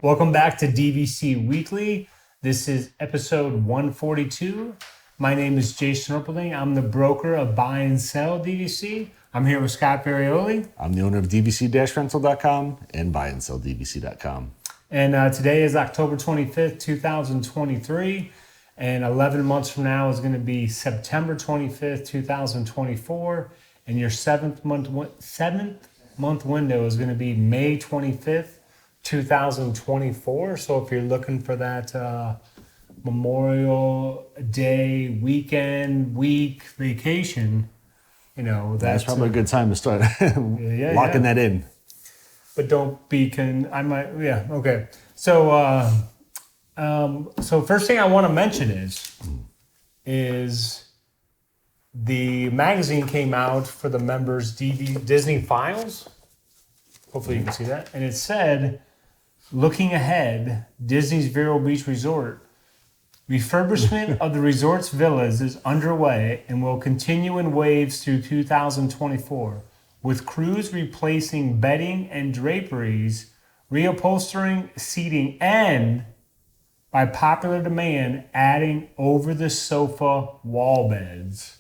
Welcome back to DVC Weekly. This is episode 142. My name is Jason Erpelding. I'm the broker of Buy and Sell DVC. I'm here with Scott Varioli. I'm the owner of DVC-Rental.com and BuyandSellDVC.com. And today is October 25th, 2023. And 11 months from now is going to be September 25th, 2024. And your seventh month window is going to be May 25th, 2024. So if you're looking for that Memorial Day week vacation, you know, that's probably a good time to start locking that in. But don't be okay. So so first thing I want to mention is the magazine came out for the members Disney Files. Hopefully you can see that. And it said, looking ahead, Disney's Vero Beach Resort. Refurbishment of the resort's villas is underway and will continue in waves through 2024, with crews replacing bedding and draperies, reupholstering seating, and, by popular demand, adding over-the-sofa wall beds.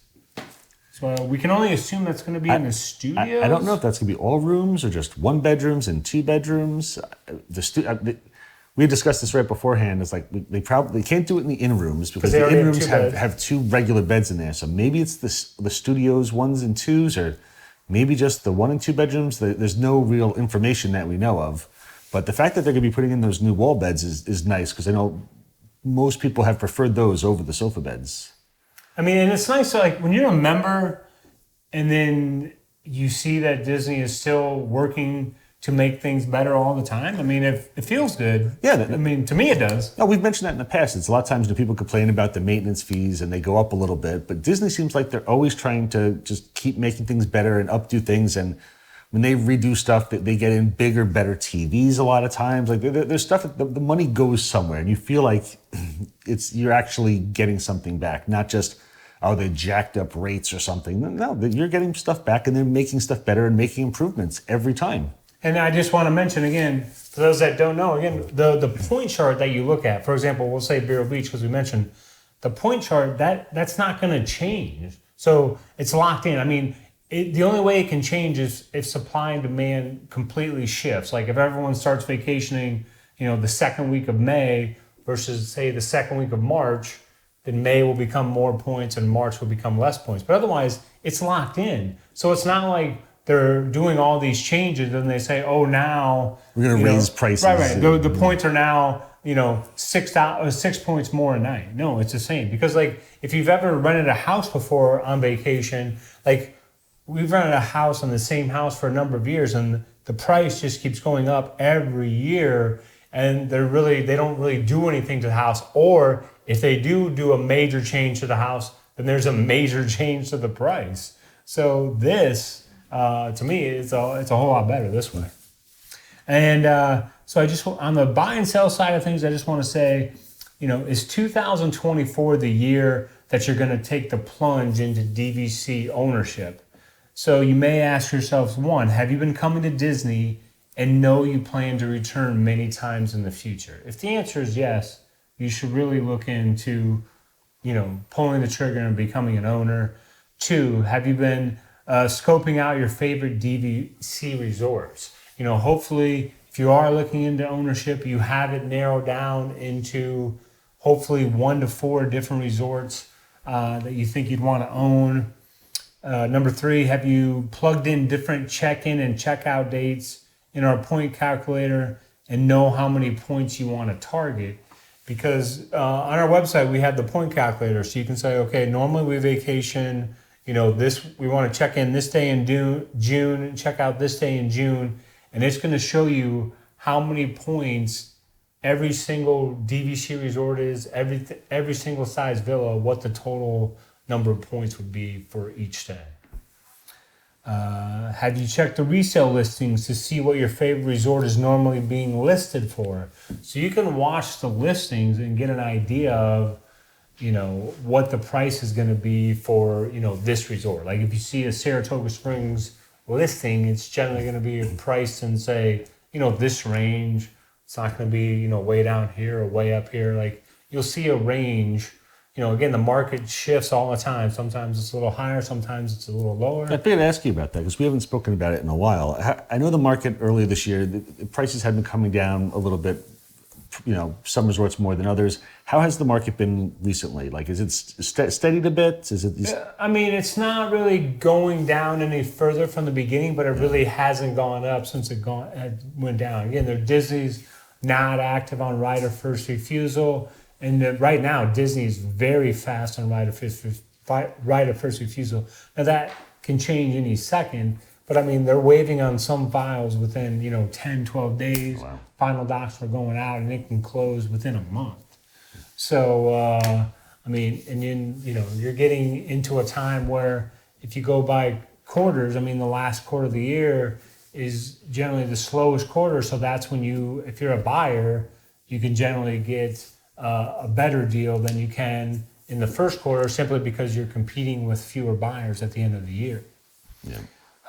So we can only assume that's going to be in the studios. I don't know if that's going to be all rooms or just one bedrooms and two bedrooms. We discussed this right beforehand. It's like they probably can't do it in the in-rooms because the in-rooms have two regular beds in there. So maybe it's the studios ones and twos, or maybe just the 1 and 2 bedrooms. There's no real information that we know of. But the fact that they're going to be putting in those new wall beds is nice, because I know most people have preferred those over the sofa beds. I mean, and it's nice, like, when you're a member and then you see that Disney is still working to make things better all the time. I mean, it feels good. Yeah. I mean, to me it does. No, we've mentioned that in the past. It's a lot of times people complain about the maintenance fees and they go up a little bit, but Disney seems like they're always trying to just keep making things better and updo things. And when they redo stuff, they get in bigger, better TVs a lot of times. Like, there's stuff that the money goes somewhere, and you feel like you're actually getting something back, not just, oh, they jacked up rates or something. No, you're getting stuff back, and they're making stuff better and making improvements every time. And I just want to mention again, for those that don't know, again, the point chart that you look at, for example, we'll say Vero Beach, because we mentioned the point chart, that's not going to change. So it's locked in. I mean, the only way it can change is if supply and demand completely shifts. Like if everyone starts vacationing, the second week of May versus, say, the second week of March, then May will become more points and March will become less points. But otherwise, it's locked in. So it's not like they're doing all these changes and they say, oh, now we're going to raise prices. Right. The points are now, 6 points more a night. No, it's the same. Because, like, if you've ever rented a house before on vacation, like, we've rented a house on the same house for a number of years, and the price just keeps going up every year, and they don't really do anything to the house. Or if they do a major change to the house, then there's a major change to the price. So this, to me, it's a whole lot better this way. And so on the buy and sell side of things, I just want to say, is 2024 the year that you're going to take the plunge into DVC ownership? So you may ask yourselves, one, have you been coming to Disney and know you plan to return many times in the future? If the answer is yes, you should really look into, pulling the trigger and becoming an owner. Two, have you been scoping out your favorite DVC resorts? Hopefully, if you are looking into ownership, you have it narrowed down into hopefully 1 to 4 different resorts that you think you'd want to own. Number 3, have you plugged in different check-in and check-out dates in our point calculator and know how many points you want to target? Because on our website, we have the point calculator. So you can say, okay, normally we vacation, we want to check in this day in June and check out this day in June. And it's going to show you how many points every single DVC resort is, every single size villa, what the total number of points would be for each stay. Have you checked the resale listings to see what your favorite resort is normally being listed for? So you can watch the listings and get an idea of, what the price is going to be for, this resort. Like if you see a Saratoga Springs listing, it's generally going to be priced in, say, this range It's not going to be, way down here or way up here. Like, you'll see a range. Again, the market shifts all the time. Sometimes it's a little higher, sometimes it's a little lower. I figured I'd ask you about that because we haven't spoken about it in a while. I know the market earlier this year, the prices had been coming down a little bit, some resorts more than others. How has the market been recently? Like, is it steadied a bit? Is it? It's not really going down any further from the beginning, but it really hasn't gone up since it went down. Again, Disney's not active on right of first refusal. And right now, Disney's very fast on right of first refusal. Now, that can change any second, but they're waiving on some files within, 10, 12 days. Wow. Final docs are going out, and it can close within a month. So, you're getting into a time where if you go by quarters, the last quarter of the year is generally the slowest quarter. So that's when if you're a buyer, you can generally get a better deal than you can in the first quarter, simply because you're competing with fewer buyers at the end of the year. Yeah.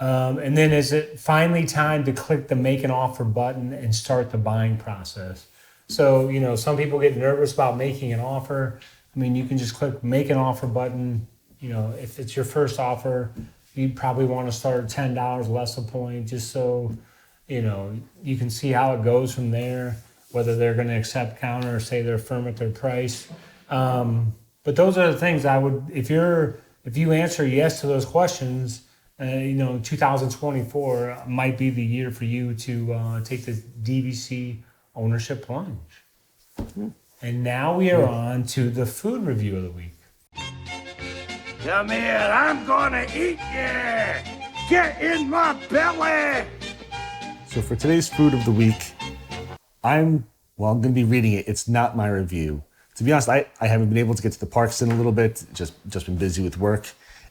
And then is it finally time to click the make an offer button and start the buying process? So, some people get nervous about making an offer. You can just click make an offer button. If it's your first offer, you probably want to start at $10 less a point, just so, you can see how it goes from there, whether they're going to accept counter or say they're firm at their price. But those are the things I would, if you answer yes to those questions, 2024 might be the year for you to take the DVC ownership plunge. Mm-hmm. And now we are on to the food review of the week. Come here, I'm gonna eat you! Get in my belly! So for today's food of the week, I'm going to be reading it. It's not my review. To be honest, I haven't been able to get to the parks in a little bit, just been busy with work.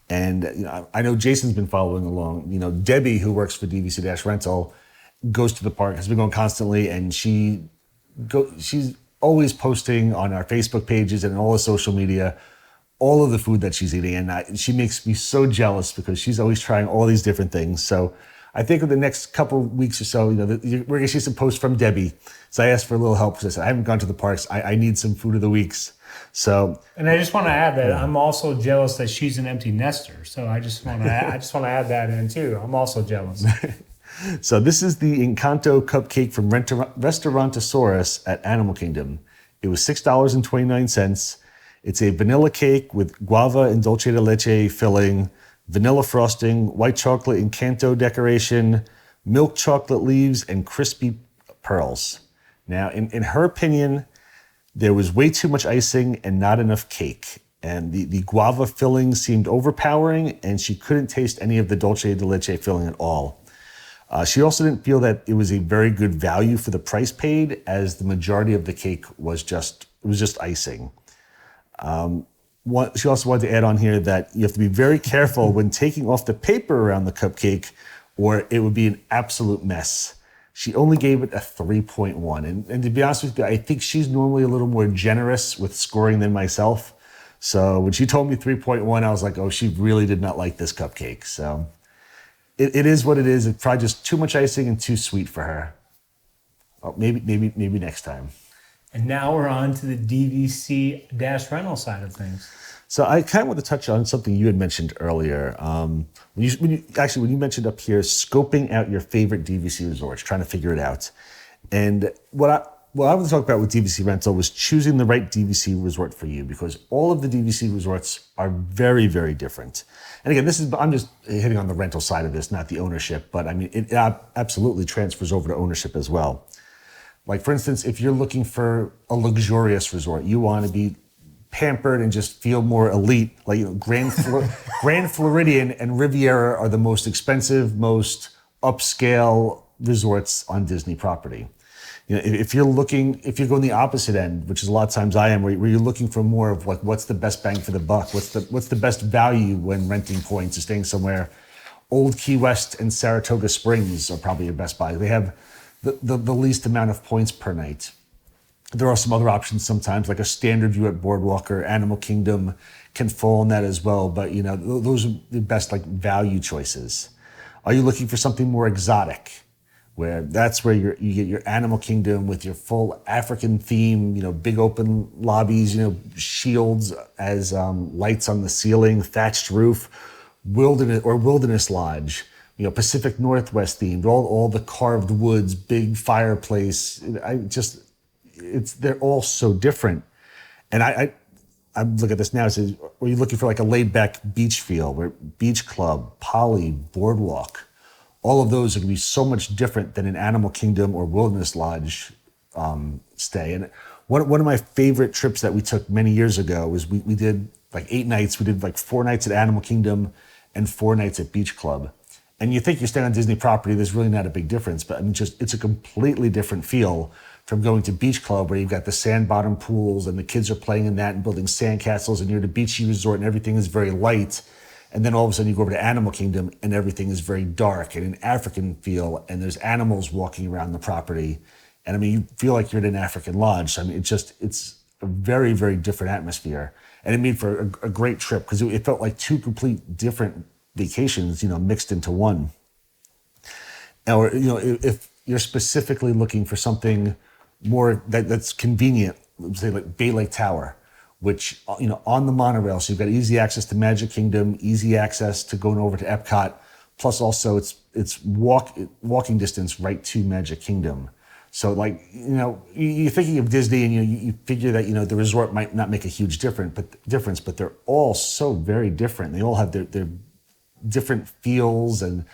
And I know Jason's been following along. Debbie, who works for DVC-Rental, goes to the park, has been going constantly, and she's always posting on our Facebook pages and all the social media all of the food that she's eating. And she makes me so jealous because she's always trying all these different things. So I think in the next couple of weeks or so, we're going to see some posts from Debbie. So I asked for a little help because I said, I haven't gone to the parks. I need some food of the weeks. So, and I just want to add that I'm also jealous that she's an empty nester. So I just want to add that in too. I'm also jealous. So this is the Encanto cupcake from Restaurantosaurus at Animal Kingdom. It was $6.29. It's a vanilla cake with guava and dulce de leche filling, vanilla frosting, white chocolate Encanto decoration, milk chocolate leaves, and crispy pearls. Now, in her opinion, there was way too much icing and not enough cake. And the guava filling seemed overpowering, and she couldn't taste any of the dulce de leche filling at all. She also didn't feel that it was a very good value for the price paid, as the majority of the cake was just icing. She also wanted to add on here that you have to be very careful when taking off the paper around the cupcake, or it would be an absolute mess. She only gave it a 3.1. And to be honest with you, I think she's normally a little more generous with scoring than myself. So when she told me 3.1, I was like, oh, she really did not like this cupcake. So it is what it is. It's probably just too much icing and too sweet for her. Oh, maybe next time. And now we're on to the DVC-rental side of things. So I kind of want to touch on something you had mentioned earlier. When you mentioned up here, scoping out your favorite DVC resorts, trying to figure it out. And what I want to talk about with DVC Rental was choosing the right DVC resort for you, because all of the DVC resorts are very, very different. And again, I'm just hitting on the rental side of this, not the ownership, but it absolutely transfers over to ownership as well. Like, for instance, if you're looking for a luxurious resort, you want to be pampered and just feel more elite, like Grand Floridian and Riviera are the most expensive, most upscale resorts on Disney property. If you're going the opposite end, which is a lot of times I am, where you're looking for more of like, what's the best bang for the buck? What's the best value when renting points or staying somewhere? Old Key West and Saratoga Springs are probably your best buys. They have the least amount of points per night. There are some other options sometimes, like a standard view at Boardwalk or Animal Kingdom can fall in that as well. But those are the best value choices. Are you looking for something more exotic? where that's where you get your Animal Kingdom with your full African theme, big open lobbies, shields as lights on the ceiling, thatched roof, wilderness lodge, Pacific Northwest themed, all the carved woods, big fireplace. They're all so different. And I look at this now, it says, are you looking for like a laid back beach feel, where beach club, poly, boardwalk, all of those are going to be so much different than an Animal Kingdom or Wilderness Lodge stay. And one of my favorite trips that we took many years ago was we did like 8 nights. We did like 4 nights at Animal Kingdom and 4 nights at Beach Club. And you think you're staying on Disney property, there's really not a big difference. But I mean, it's a completely different feel from going to Beach Club, where you've got the sand bottom pools and the kids are playing in that and building sand castles, and you're at a beachy resort and everything is very light. And then all of a sudden you go over to Animal Kingdom and everything is very dark and an African feel, and there's animals walking around the property. And I mean, you feel like you're in an African lodge. So, I mean, it's a very, very different atmosphere. And it made for a great trip, because it felt like 2 complete different vacations, mixed into one. Or, if you're specifically looking for something more that's convenient, say like Bay Lake Tower, which, on the monorail, so you've got easy access to Magic Kingdom, easy access to going over to Epcot, plus also it's walking distance right to Magic Kingdom. So like, you're thinking of Disney and you figure that, the resort might not make a huge difference, but they're all so very different. They all have their different feels and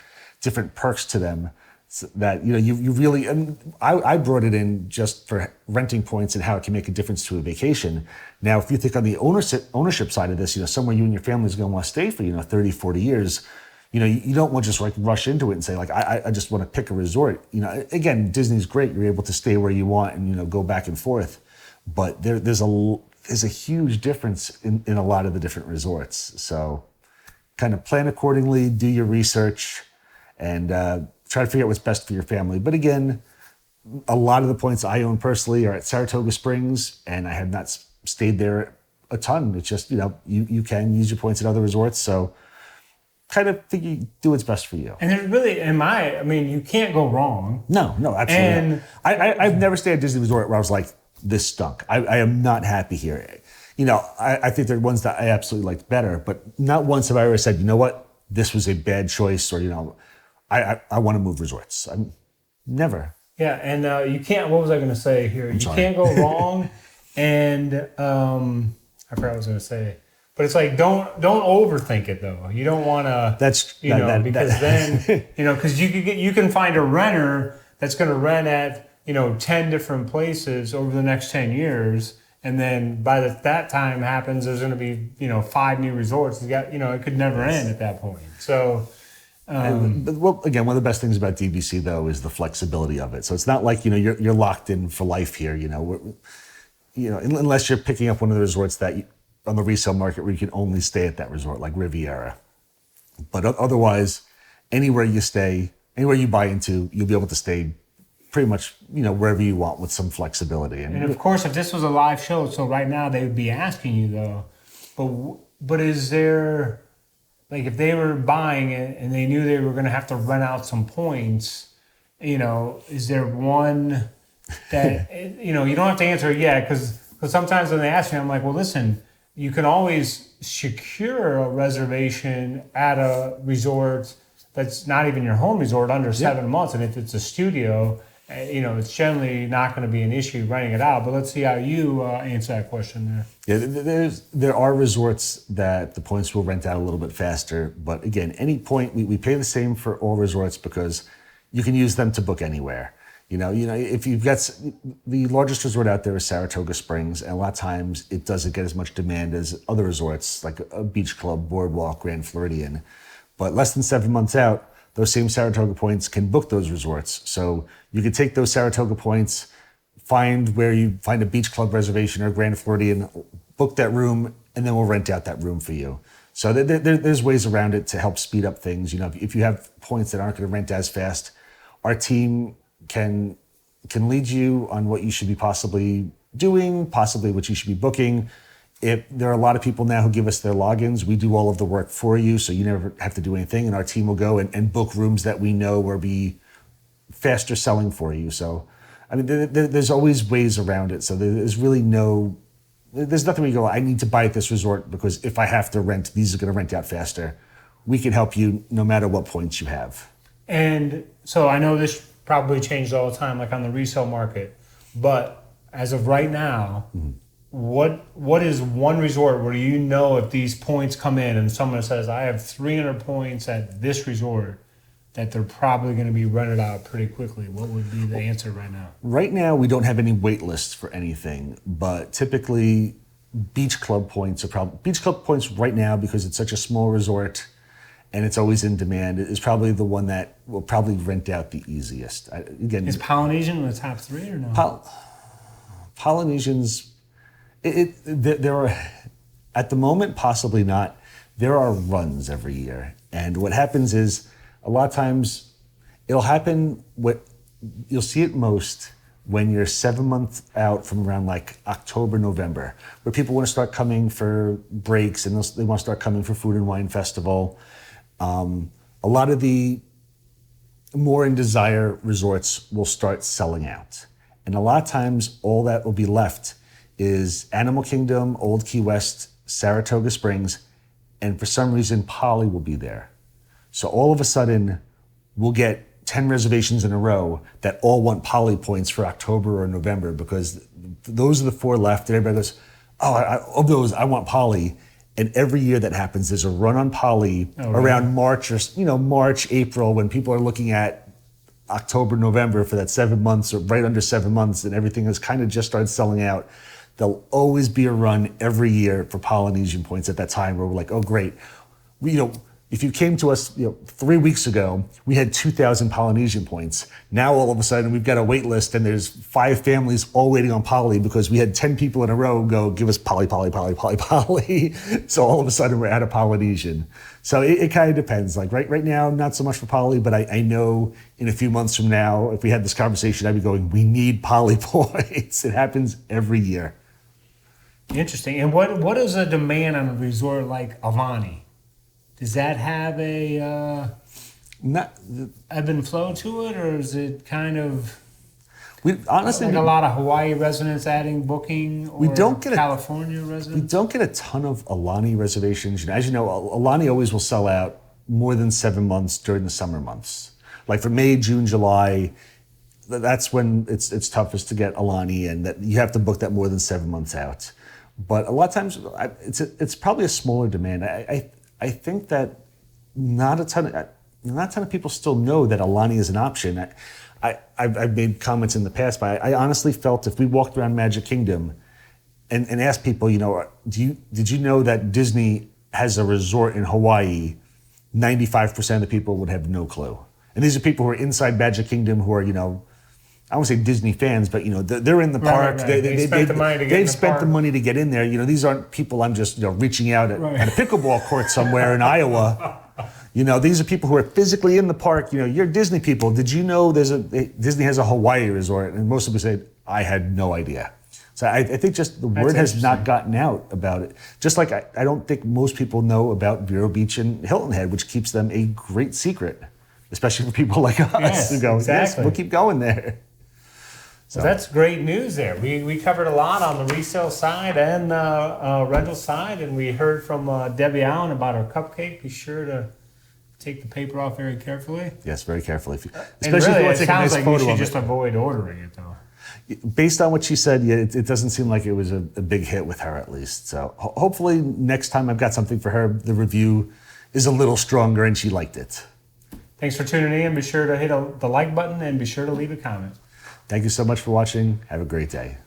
different perks to them. So that you really, and I brought it in just for renting points and how it can make a difference to a vacation. Now, if you think on the ownership side of this, somewhere you and your family is going to want to stay for 30, 40 years, you don't want to just like rush into it and say like I just want to pick a resort. Again, Disney's great; you're able to stay where you want and go back and forth. But there's a huge difference in a lot of the different resorts. So, kind of plan accordingly, do your research, and try to figure out what's best for your family. But again, a lot of the points I own personally are at Saratoga Springs, and I have not stayed there a ton. It's just, you can use your points at other resorts. So kind of do what's best for you. And there's really, you can't go wrong. No, absolutely not. I've never stayed at a Disney resort where I was like, this stunk. I am not happy here. I think there are ones that I absolutely liked better, but not once have I ever said, what, this was a bad choice, or, I want to move resorts. Never. Yeah, and you can't, what was I going to say here? You can't go wrong, and I forgot what I was going to say. But it's like, don't overthink it, though. You don't want to, because then, because you can find a renter that's going to rent at, 10 different places over the next 10 years. And then by that time happens, there's going to be, 5 new resorts. It could never end at that point. So, again, one of the best things about DVC though is the flexibility of it. So it's not like you're locked in for life here. Unless you're picking up one of the resorts that on the resale market where you can only stay at that resort, like Riviera. But otherwise, anywhere you stay, anywhere you buy into, you'll be able to stay pretty much wherever you want with some flexibility. And of course, if this was a live show, so right now they would be asking you though, but is there? Like if they were buying it and they knew they were going to have to rent out some points, is there one that, you don't have to answer it yet, because sometimes when they ask me, I'm like, well, listen, you can always secure a reservation at a resort that's not even your home resort under 7 months. And if it's a studio, it's generally not going to be an issue renting it out. But let's see how you answer that question there. Yeah, there are resorts that the points will rent out a little bit faster. But again, any point, we pay the same for all resorts because you can use them to book anywhere. If you've got the largest resort out there is Saratoga Springs, and a lot of times it doesn't get as much demand as other resorts like a Beach Club, Boardwalk, Grand Floridian. But less than 7 months out, those same Saratoga points can book those resorts. So you can take those Saratoga points, find a Beach Club reservation or Grand Floridian, book that room, and then we'll rent out that room for you. So there's ways around it to help speed up things. If you have points that aren't going to rent as fast, our team can lead you on what you should be possibly doing, possibly what you should be booking. If there are a lot of people now who give us their logins, we do all of the work for you, so you never have to do anything, and our team will go and book rooms that we know will be faster selling for you. So, I mean, there's always ways around it. So there's really there's nothing where you go, I need to buy at this resort because if I have to rent, these are going to rent out faster. We can help you no matter what points you have. And so I know this probably changed all the time, like on the resale market, but as of right now, what is one resort where you know if these points come in and someone says, I have 300 points at this resort, that they're probably going to be rented out pretty quickly? What would be the answer right now? Right now, we don't have any wait lists for anything, but typically beach club points right now, because it's such a small resort and it's always in demand, is probably the one that will probably rent out the easiest. Is Polynesian in the top 3 or no? Polynesians, there are, at the moment, possibly not. There are runs every year. And what happens is, a lot of times, it'll happen, you'll see it most when you're 7 months out from around like October, November, where people want to start coming for breaks and they want to start coming for Food and Wine Festival. A lot of the more in desire resorts will start selling out. And a lot of times, all that will be left is Animal Kingdom, Old Key West, Saratoga Springs, and for some reason, Poly will be there. So all of a sudden, we'll get 10 reservations in a row that all want Poly points for October or November, because those are the 4 left. And everybody goes, of those, I want Poly. And every year that happens, there's a run on Poly around March or March, April, when people are looking at October, November for that 7 months or right under 7 months, and everything has kind of just started selling out. There'll always be a run every year for Polynesian points at that time where we're like, oh, great. If you came to us 3 weeks ago, we had 2,000 Polynesian points. Now all of a sudden we've got a wait list and there's 5 families all waiting on Poly because we had 10 people in a row go, give us Poly, Poly, Poly, Poly, Poly. So all of a sudden we're out of Polynesian. So it kind of depends. Like right now, not so much for Poly, but I know in a few months from now, if we had this conversation, I'd be going, we need Poly points. It happens every year. Interesting. And what is a demand on a resort like Aulani? Does that have a ebb and flow to it, or is it kind of honestly like a lot of Hawaii residents adding booking, or California residents? We don't get a ton of Aulani reservations. As you know, Aulani always will sell out more than 7 months during the summer months. Like for May, June, July, that's when it's toughest to get Aulani, and that you have to book that more than 7 months out. But a lot of times, it's probably a smaller demand. I think that not a ton of people still know that Aulani is an option. I've made comments in the past, but I honestly felt if we walked around Magic Kingdom and asked people, did you know that Disney has a resort in Hawaii? 95% of the people would have no clue. And these are people who are inside Magic Kingdom who are, I won't say Disney fans, but they're in the park. Right. They've spent the money to get in there. These aren't people I'm just reaching out at a pickleball court somewhere in Iowa. These are people who are physically in the park. You're Disney people. Did you know Disney has a Hawaii resort? And most of them said, I had no idea. So I think just the word has not gotten out about it. Just like I don't think most people know about Vero Beach and Hilton Head, which keeps them a great secret, especially for people like us who go, yes, we'll keep going there. So that's great news there. We covered a lot on the resale side and rental side, and we heard from Debbie Allen about her cupcake. Be sure to take the paper off very carefully. Yes, very carefully. Especially if you want to take a nice photo of it. It sounds like you should just avoid ordering it, though. Based on what she said, it doesn't seem like it was a big hit with her, at least. So hopefully next time I've got something for her, the review is a little stronger and she liked it. Thanks for tuning in. Be sure to hit the like button and be sure to leave a comment. Thank you so much for watching. Have a great day.